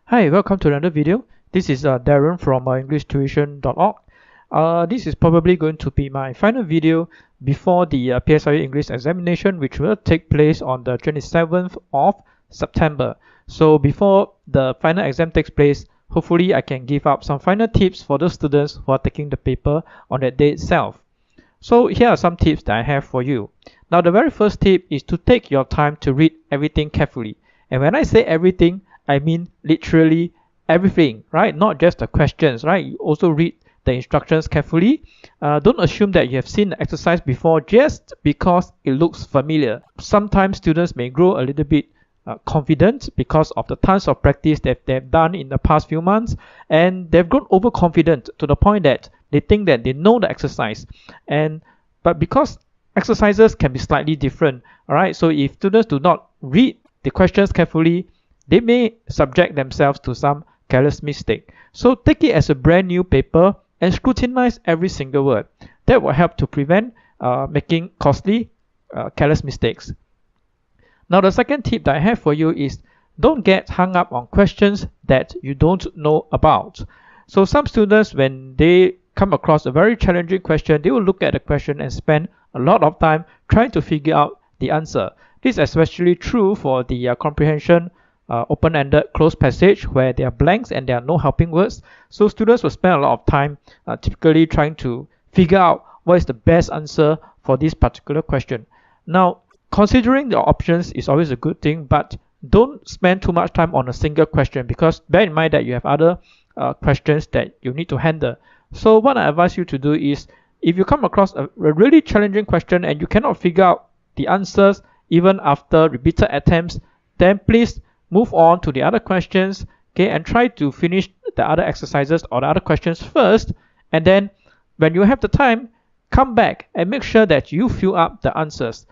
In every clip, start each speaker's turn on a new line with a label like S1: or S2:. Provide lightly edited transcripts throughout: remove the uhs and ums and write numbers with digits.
S1: Hi, welcome to another video. This is Darren from EnglishTuition.org. This is probably going to be my final video before the PSLE English examination, which will take place on the 27th of September. So before the final exam takes place, hopefully I can give out some final tips for those students who are taking the paper on that day itself. So here are some tips that I have for you. Now the very first tip is to take your time to read everything carefully. And when I say everything, I mean literally everything, right? Not just the questions, right? You also read the instructions carefully. Don't assume that you have seen the exercise before just because it looks familiar. Sometimes students may grow a little bit confident because of the tons of practice that they've done in the past few months, and they've grown overconfident to the point that they think that they know the exercise. But because exercises can be slightly different, all right? So if students do not read the questions carefully, they may subject themselves to some careless mistake. So take it as a brand new paper and scrutinize every single word. That will help to prevent making costly careless mistakes. Now the second tip that I have for you is don't get hung up on questions that you don't know about. So some students, when they come across a very challenging question, they will look at the question and spend a lot of time trying to figure out the answer. This is especially true for the comprehension open-ended closed passage where there are blanks and there are no helping words. So students will spend a lot of time typically trying to figure out what is the best answer for this particular question. Now, considering the options is always a good thing, but don't spend too much time on a single question, because bear in mind that you have other questions that you need to handle. So what I advise you to do is, if you come across a really challenging question and you cannot figure out the answers even after repeated attempts, then please move on to the other questions, okay, and try to finish the other exercises or the other questions first, and then when you have the time, come back and make sure that you fill up the answers.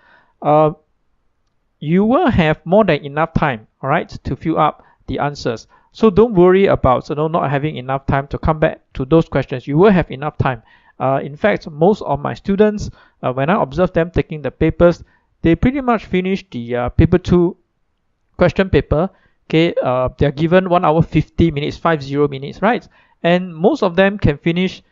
S1: You will have more than enough time, all right, to fill up the answers. So don't worry about not having enough time to come back to those questions. You will have enough time. In fact, most of my students, when I observe them taking the papers, they pretty much finish the paper 2 question paper. Okay, they are given 1 hour 50 minutes, 50 minutes, right? And most of them can finish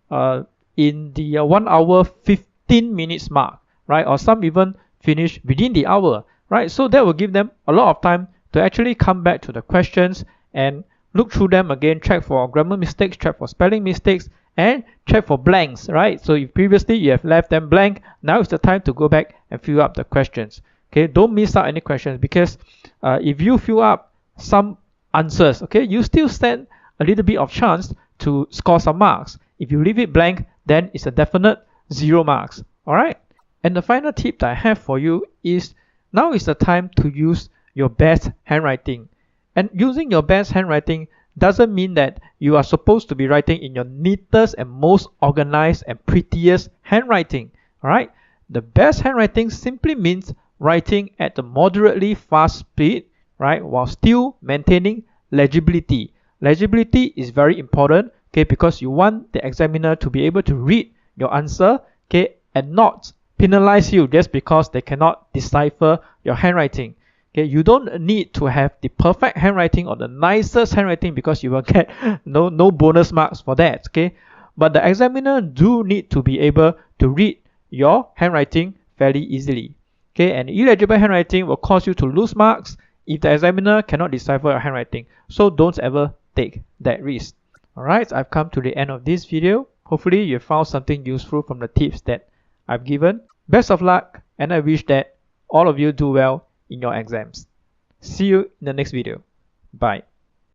S1: in the 1 hour 15 minutes mark, right? Or some even finish within the hour, right? So that will give them a lot of time to actually come back to the questions and look through them again, check for grammar mistakes, check for spelling mistakes, and check for blanks, right? So if previously you have left them blank, now is the time to go back and fill up the questions. Okay, don't miss out any questions, because if you fill up some answers, okay, you still stand a little bit of chance to score some marks. If you leave it blank, then it's a definite 0 marks. All right. And the final tip that I have for you is, now is the time to use your best handwriting. And using your best handwriting doesn't mean that you are supposed to be writing in your neatest and most organized and prettiest handwriting. All right. The best handwriting simply means writing at a moderately fast speed, right, while still maintaining legibility. Legibility is very important, okay, because you want the examiner to be able to read your answer, okay, and not penalize you just because they cannot decipher your handwriting. Okay, you don't need to have the perfect handwriting or the nicest handwriting, because you will get no bonus marks for that. Okay, but the examiner do need to be able to read your handwriting fairly easily. Okay, and illegible handwriting will cause you to lose marks if the examiner cannot decipher your handwriting. So don't ever take that risk. Alright, I've come to the end of this video. Hopefully you found something useful from the tips that I've given. Best of luck, and I wish that all of you do well in your exams. See you in the next video. Bye.